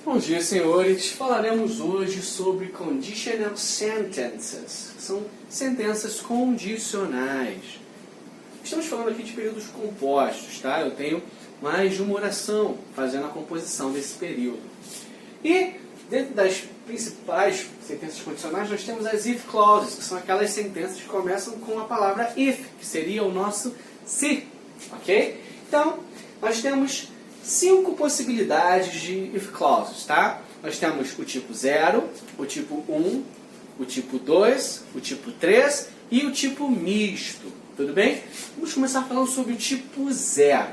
Bom dia, senhores. Falaremos hoje sobre conditional sentences. São sentenças condicionais. Estamos falando aqui de períodos compostos, tá? Eu tenho mais de uma oração fazendo a composição desse período. E dentro das principais sentenças condicionais, nós temos as if clauses, que são aquelas sentenças que começam com a palavra if, que seria o nosso se, ok? Então, nós temos 5 possibilidades de if clauses, tá? Nós temos o tipo 0, o tipo 1, o tipo 2, o tipo 3 e o tipo misto, tudo bem? Vamos começar falando sobre o tipo 0.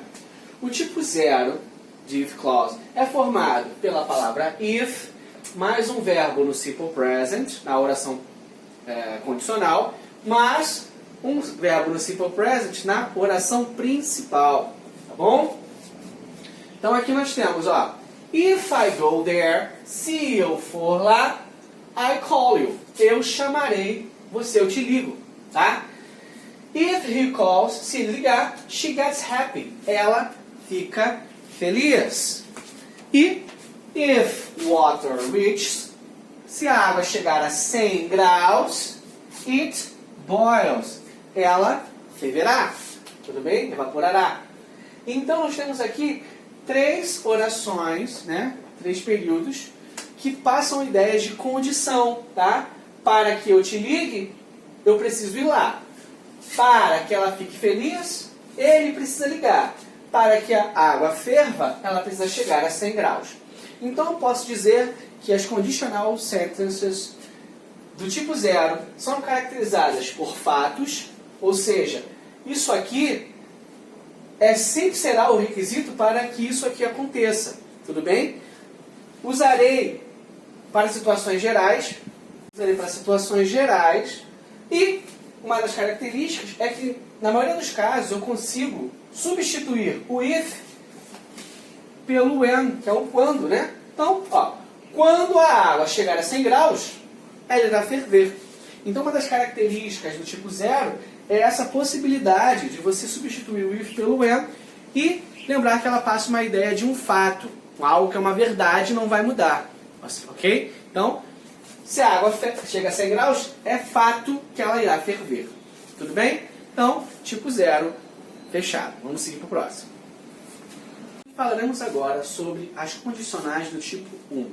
O tipo 0 de if clause é formado pela palavra if, mais um verbo no simple present, na oração condicional, mais um verbo no simple present na oração principal, tá bom? Então aqui nós temos, ó, if I go there, se eu for lá, I call you, eu chamarei você, eu te ligo, tá? If he calls, se ele ligar, she gets happy, ela fica feliz. E if water reaches, se a água chegar a 100 graus, it boils, ela ferverá, tudo bem? Evaporará. Então nós temos aqui 3 orações, né? 3 períodos que passam ideias de condição, tá? Para que eu te ligue, eu preciso ir lá. Para que ela fique feliz, ele precisa ligar. Para que a água ferva, ela precisa chegar a 100 graus. Então eu posso dizer que as conditional sentences do tipo 0 são caracterizadas por fatos, ou seja, isso aqui sempre será o requisito para que isso aqui aconteça. Tudo bem? Usarei para situações gerais. E uma das características é que, na maioria dos casos, eu consigo substituir o if pelo when, que é o quando, né? Então, ó, quando a água chegar a 100 graus, ela irá ferver. Então, uma das características do tipo 0 é essa possibilidade de você substituir o if pelo when e lembrar que ela passa uma ideia de um fato, algo que é uma verdade e não vai mudar. Ok? Então, se a água chega a 100 graus, é fato que ela irá ferver. Tudo bem? Então, tipo 0, fechado. Vamos seguir para o próximo. Falaremos agora sobre as condicionais do tipo 1.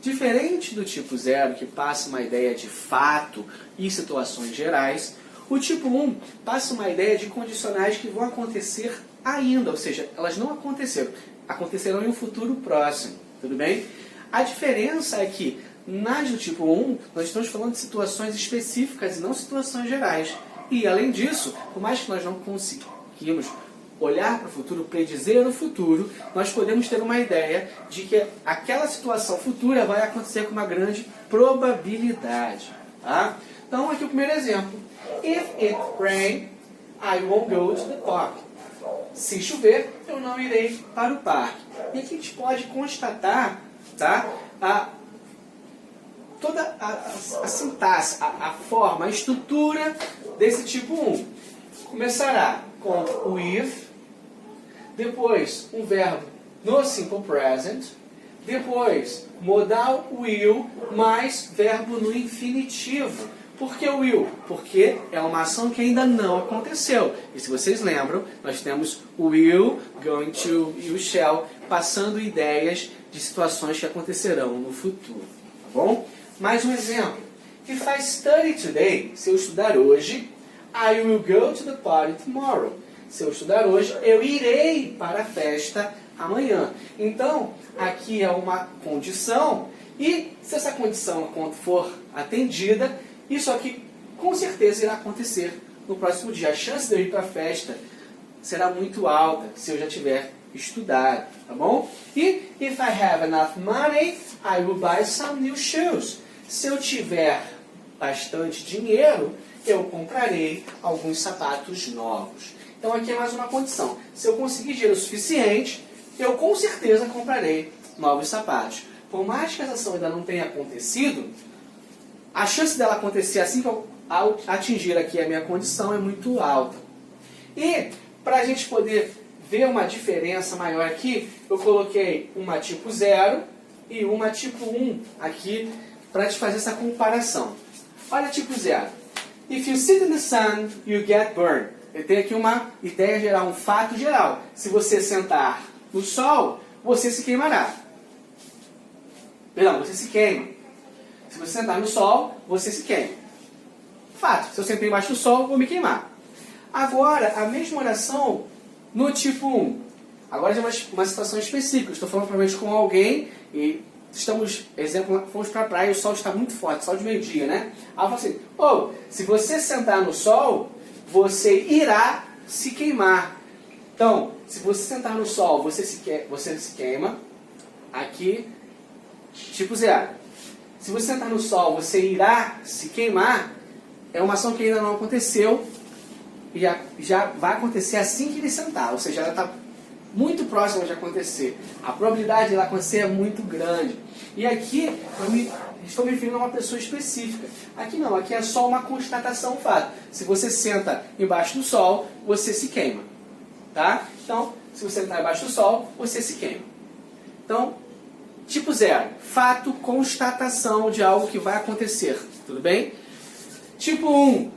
Diferente do tipo 0, que passa uma ideia de fato e situações gerais, o tipo 1 passa uma ideia de condicionais que vão acontecer ainda, ou seja, elas não aconteceram, acontecerão em um futuro próximo, tudo bem? A diferença é que, nas do tipo 1, nós estamos falando de situações específicas e não situações gerais. E, além disso, por mais que nós não conseguimos olhar para o futuro, predizer o futuro, nós podemos ter uma ideia de que aquela situação futura vai acontecer com uma grande probabilidade. Tá? Então, aqui o primeiro exemplo. If it rain, I won't go to the park. Se chover, eu não irei para o parque. E aqui a gente pode constatar, tá, toda a sintaxe, a forma, a estrutura desse tipo 1. Começará com o if, depois um verbo no simple present, depois modal will mais verbo no infinitivo. Por que will? Porque é uma ação que ainda não aconteceu. E se vocês lembram, nós temos o will, going to e o shall, passando ideias de situações que acontecerão no futuro. Tá bom? Mais um exemplo. If I study today, se eu estudar hoje, I will go to the party tomorrow. Se eu estudar hoje, eu irei para a festa amanhã. Então, aqui é uma condição, e se essa condição for atendida, isso aqui com certeza irá acontecer no próximo dia. A chance de eu ir para a festa será muito alta se eu já tiver estudado, tá bom? E if I have enough money, I will buy some new shoes. Se eu tiver bastante dinheiro, eu comprarei alguns sapatos novos. Então aqui é mais uma condição. Se eu conseguir dinheiro suficiente, eu com certeza comprarei novos sapatos. Por mais que essa ação ainda não tenha acontecido, a chance dela acontecer assim que eu atingir aqui a minha condição é muito alta. E para a gente poder ver uma diferença maior aqui, eu coloquei uma tipo 0 e uma tipo 1 aqui para te fazer essa comparação. Olha tipo 0. If you sit in the sun, you get burned. Eu tenho aqui uma ideia geral, um fato geral. Se você sentar no sol, você se queimará. Perdão, você se queima. Se você sentar no sol, você se queima. Fato, se eu sentar embaixo do sol, vou me queimar. Agora, a mesma oração no tipo 1. Agora já é uma situação específica. Estou falando provavelmente com alguém e estamos, exemplo, fomos para a praia e o sol está muito forte, sol de meio-dia, né? Aí eu falo assim, se você sentar no sol, você irá se queimar. Então, se você sentar no sol, você se queima. Aqui, tipo 0. Se você sentar no sol, você irá se queimar. É uma ação que ainda não aconteceu e já vai acontecer assim que ele sentar. Ou seja, ela está muito próxima de acontecer. A probabilidade de ela acontecer é muito grande. E aqui, estou me referindo a uma pessoa específica. Aqui não, aqui é só uma constatação, um fato. Se você senta embaixo do sol, você se queima. Tá? Então, se você sentar embaixo do sol, você se queima. Então, tipo 0. Fato, constatação de algo que vai acontecer. Tudo bem? Tipo 1.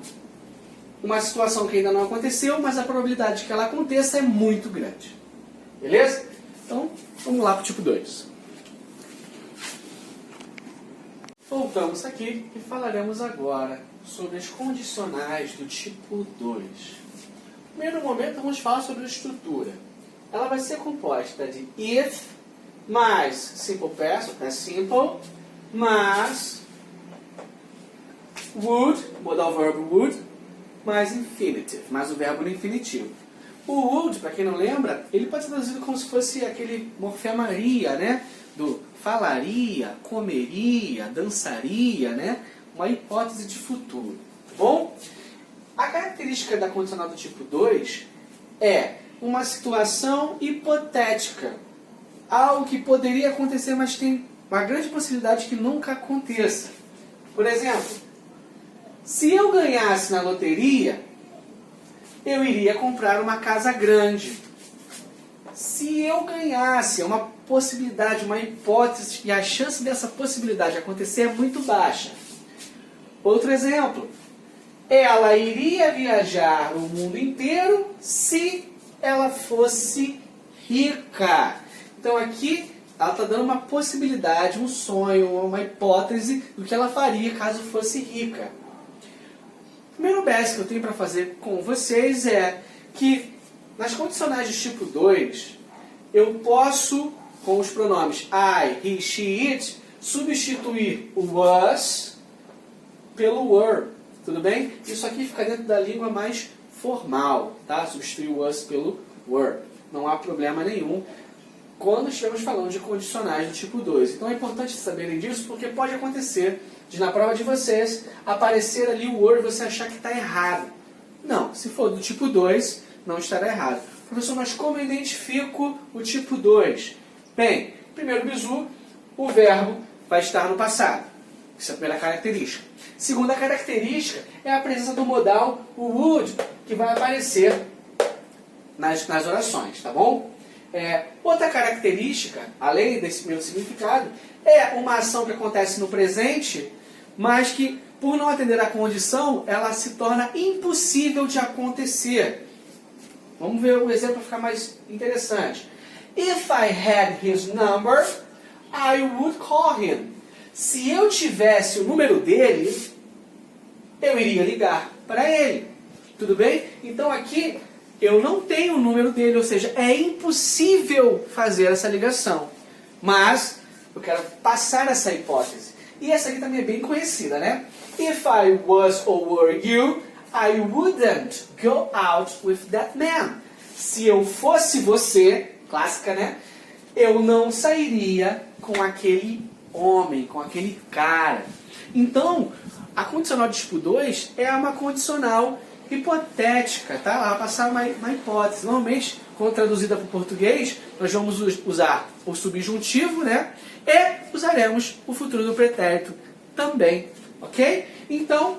Uma situação que ainda não aconteceu, mas a probabilidade de que ela aconteça é muito grande. Beleza? Então, vamos lá para o tipo 2. Voltamos aqui e falaremos agora sobre as condicionais do tipo 2. No primeiro momento, vamos falar sobre a estrutura. Ela vai ser composta de if mais simple past, simple, mais would, modal verbo would, mais infinitive, mais o verbo no infinitivo. O would, para quem não lembra, ele pode ser traduzido como se fosse aquele morfemaria, né? Do falaria, comeria, dançaria, né? Uma hipótese de futuro. Tá bom? A característica da condicional do tipo 2 é uma situação hipotética. Algo que poderia acontecer, mas tem uma grande possibilidade que nunca aconteça. Por exemplo, se eu ganhasse na loteria, eu iria comprar uma casa grande. Se eu ganhasse, é uma possibilidade, uma hipótese, e a chance dessa possibilidade acontecer é muito baixa. Outro exemplo, ela iria viajar o mundo inteiro se ela fosse rica. Então aqui ela está dando uma possibilidade, um sonho, uma hipótese do que ela faria caso fosse rica. O primeiro best que eu tenho para fazer com vocês é que nas condicionais de tipo 2, eu posso, com os pronomes I, he, she, it, substituir o was pelo were. Tudo bem? Isso aqui fica dentro da língua mais formal, tá? Substituir o was pelo were. Não há problema nenhum quando estivermos falando de condicionais do tipo 2. Então é importante saberem disso, porque pode acontecer de na prova de vocês aparecer ali o were e você achar que está errado. Não, se for do tipo 2, não estará errado. Professor, mas como eu identifico o tipo 2? Bem, primeiro bizu, o verbo vai estar no passado. Essa é a primeira característica. Segunda característica é a presença do modal, o would, que vai aparecer nas orações, tá bom? Outra característica, além desse primeiro significado, é uma ação que acontece no presente, mas que, por não atender à condição, ela se torna impossível de acontecer. Vamos ver um exemplo para ficar mais interessante. If I had his number, I would call him. Se eu tivesse o número dele, eu iria ligar para ele. Tudo bem? Então aqui eu não tenho o número dele, ou seja, é impossível fazer essa ligação. Mas eu quero passar essa hipótese. E essa aqui também é bem conhecida, né? If I was or were you, I wouldn't go out with that man. Se eu fosse você, clássica, né? Eu não sairia com aquele homem, com aquele cara. Então, a condicional de tipo 2 é uma condicional hipotética, tá? Ela vai passar uma hipótese. Normalmente, quando traduzida para o português, nós vamos usar o subjuntivo, né? E usaremos o futuro do pretérito também, ok? Então,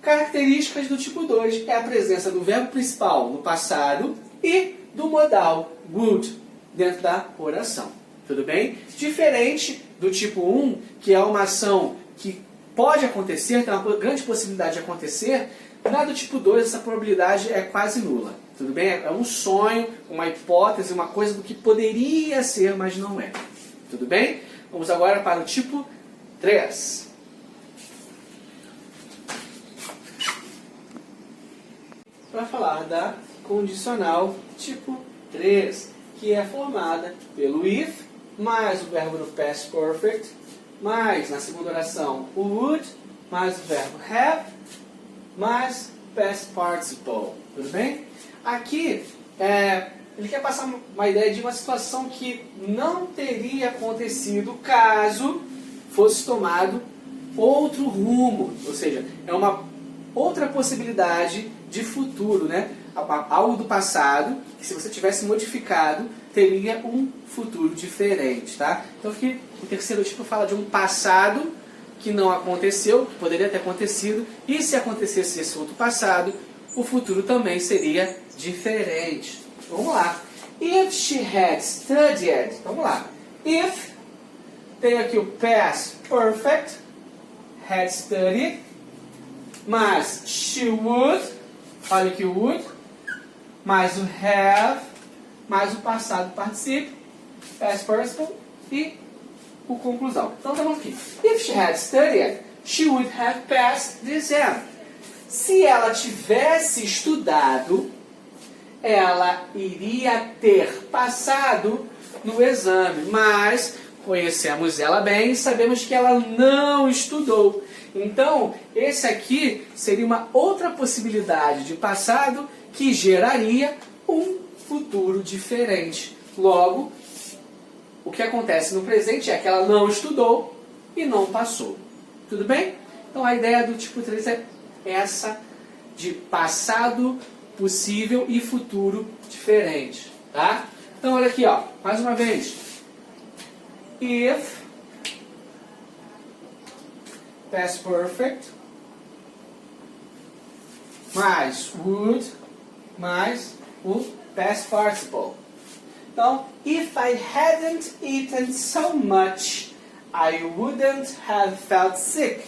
características do tipo 2 é a presença do verbo principal no passado e do modal would dentro da oração. Tudo bem? Diferente do tipo 1, que é uma ação que pode acontecer, tem uma grande possibilidade de acontecer, na do tipo 2 essa probabilidade é quase nula. Tudo bem? É um sonho, uma hipótese, uma coisa do que poderia ser, mas não é. Tudo bem? Vamos agora para o tipo 3. Para falar da condicional tipo 3, que é formada pelo if, mais o verbo no past perfect, mais, na segunda oração, o would, mais o verbo have, mais past participle. Tudo bem? Aqui, ele quer passar uma ideia de uma situação que não teria acontecido caso fosse tomado outro rumo. Ou seja, é uma outra possibilidade de futuro, né? Algo do passado, que se você tivesse modificado, teria um futuro diferente, tá? Então aqui o terceiro tipo fala de um passado que não aconteceu, que poderia ter acontecido, e se acontecesse esse outro passado, o futuro também seria diferente. Vamos lá. If she had studied, vamos lá. If, tem aqui o past perfect, had studied, mais she would, olha aqui o would, mais o have, mais o passado participe, past participle e o conclusão. Então estamos aqui. If she had studied, she would have passed the exam. Se ela tivesse estudado, ela iria ter passado no exame. Mas conhecemos ela bem e sabemos que ela não estudou. Então, esse aqui seria uma outra possibilidade de passado que geraria um futuro diferente. Logo, o que acontece no presente é que ela não estudou e não passou. Tudo bem? Então a ideia do tipo 3 é essa de passado possível e futuro diferente. Tá? Então olha aqui, ó, mais uma vez. If, past perfect, mais would, mais o past participle. Então, if I hadn't eaten so much, I wouldn't have felt sick.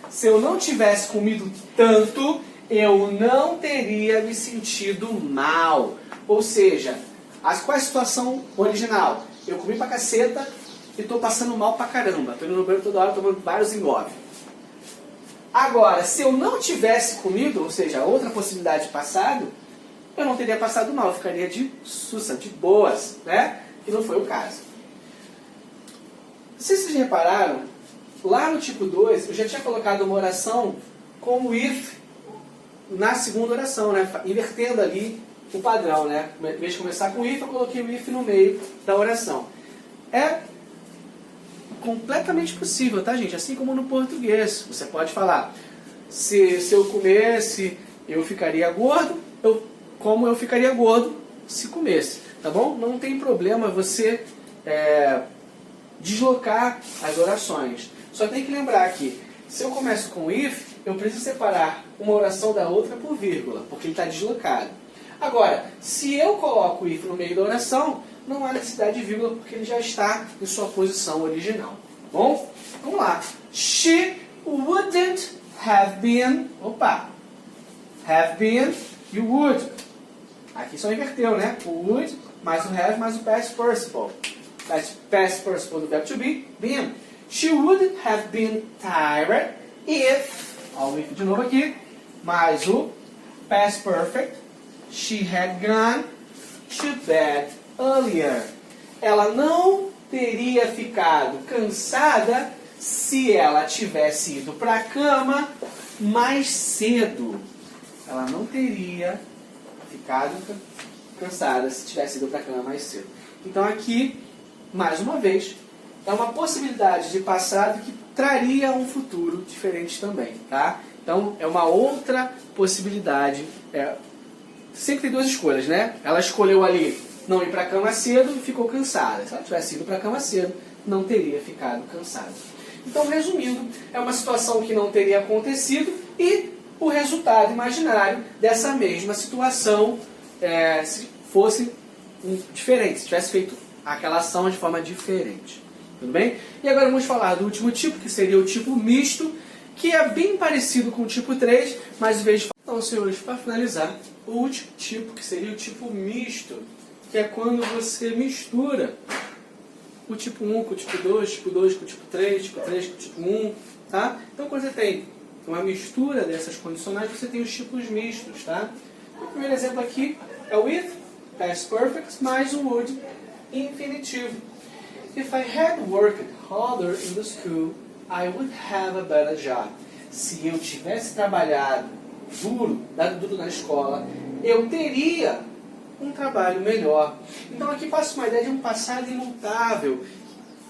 Se eu não tivesse comido tanto, eu não teria me sentido mal. Ou seja, qual é a situação original? Eu comi pra caceta e estou passando mal pra caramba. Estou indo no banheiro toda hora, tomando vários engove. Agora, se eu não tivesse comido, ou seja, outra possibilidade de passado, eu não teria passado mal, eu ficaria de sussa, de boas, né? E não foi o caso. Se vocês repararam, lá no tipo 2, eu já tinha colocado uma oração com o if na segunda oração, né? Invertendo ali o padrão, né? Em vez de começar com o if, eu coloquei o if no meio da oração. É completamente possível, tá, gente? Assim como no português. Você pode falar, se eu comesse, eu ficaria gordo, como eu ficaria gordo se comesse, tá bom? Não tem problema você deslocar as orações. Só tem que lembrar que, se eu começo com if, eu preciso separar uma oração da outra por vírgula, porque ele está deslocado. Agora, se eu coloco o if no meio da oração, não há necessidade de vírgula, porque ele já está em sua posição original. Tá bom? Vamos lá. She wouldn't have been... Opa! Have been, you would. Aqui só inverteu, né? O would, mais o have, mais o past participle. Past participle do verbo to be, been. She wouldn't have been tired if... Olha o if de novo aqui. Mais o past perfect. She had gone to bed earlier. Ela não teria ficado cansada se ela tivesse ido para a cama mais cedo. Ela não teria ficado cansada se tivesse ido para a cama mais cedo. Então aqui, mais uma vez, é uma possibilidade de passado que traria um futuro diferente também, tá? Então é uma outra possibilidade. Sempre tem duas escolhas, né? Ela escolheu ali não ir para a cama cedo e ficou cansada. Se ela tivesse ido para a cama cedo, não teria ficado cansada. Então, resumindo, é uma situação que não teria acontecido e o resultado imaginário dessa mesma situação se fosse diferente, se tivesse feito aquela ação de forma diferente. Tudo bem? E agora vamos falar do último tipo, que seria o tipo misto, que é bem parecido com o tipo 3, mas em vez de... Então, senhores, para finalizar, o último tipo, que seria o tipo misto, que é quando você mistura o tipo 1 com o tipo 2, tipo 2 com o tipo 3, tipo 3 com o tipo 1, tá? Então, quando você tem uma mistura dessas condicionais, você tem os tipos mistos, tá? O primeiro exemplo aqui é o with, past perfect, mais o would, infinitivo. If I had worked harder in the school, I would have a better job. Se eu tivesse trabalhado duro, dado duro na escola, eu teria um trabalho melhor. Então aqui passa uma ideia de um passado imutável,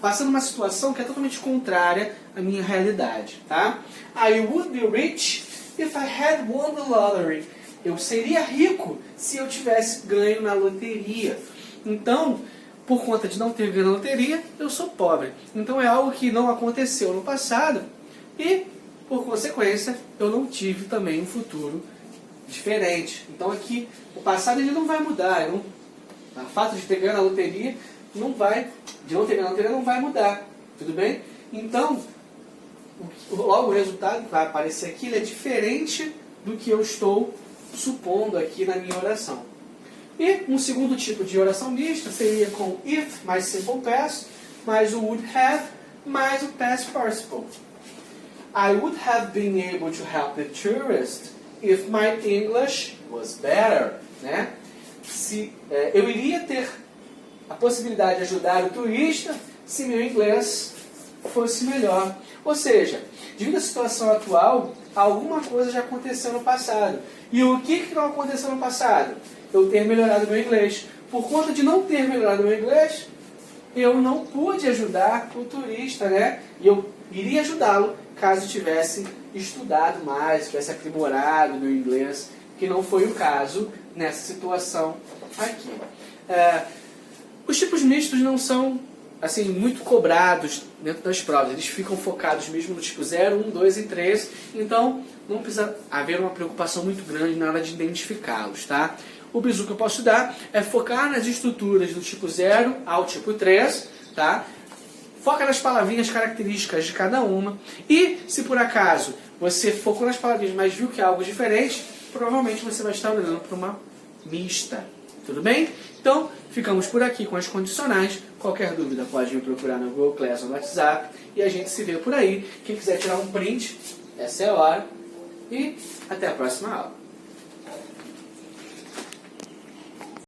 passando uma situação que é totalmente contrária à minha realidade, tá? I would be rich if I had won the lottery. Eu seria rico se eu tivesse ganho na loteria. Então, por conta de não ter ganho na loteria, eu sou pobre. Então é algo que não aconteceu no passado e, por consequência, eu não tive também um futuro diferente. Então aqui, o passado ele não vai mudar. O fato de ter ganho na loteria não vai, de não ter ganho na loteria não vai mudar. Tudo bem? Então, logo o resultado que vai aparecer aqui ele é diferente do que eu estou supondo aqui na minha oração. E um segundo tipo de oração mista seria com if mais simple past, mais o would have, mais o past participle. I would have been able to help the tourist if my English was better. Né? Eu iria ter a possibilidade de ajudar o turista se meu inglês fosse melhor. Ou seja, devido à situação atual, alguma coisa já aconteceu no passado. E o que não aconteceu no passado? Eu ter melhorado meu inglês. Por conta de não ter melhorado meu inglês, eu não pude ajudar o turista, né? E eu iria ajudá-lo caso tivesse estudado mais, tivesse aprimorado meu inglês, que não foi o caso nessa situação aqui. Os tipos mistos não são assim, muito cobrados dentro das provas. Eles ficam focados mesmo no tipo 0, 1, 2 e 3. Então, não precisa haver uma preocupação muito grande na hora de identificá-los, tá? O bizu que eu posso dar é focar nas estruturas do tipo 0 ao tipo 3, tá? Foca nas palavrinhas características de cada uma. E, se por acaso você focou nas palavrinhas, mas viu que é algo diferente, provavelmente você vai estar olhando para uma mista. Tudo bem? Então, ficamos por aqui com as condicionais. Qualquer dúvida pode me procurar no Google Class ou no WhatsApp. E a gente se vê por aí. Quem quiser tirar um print, essa é a hora. E até a próxima aula.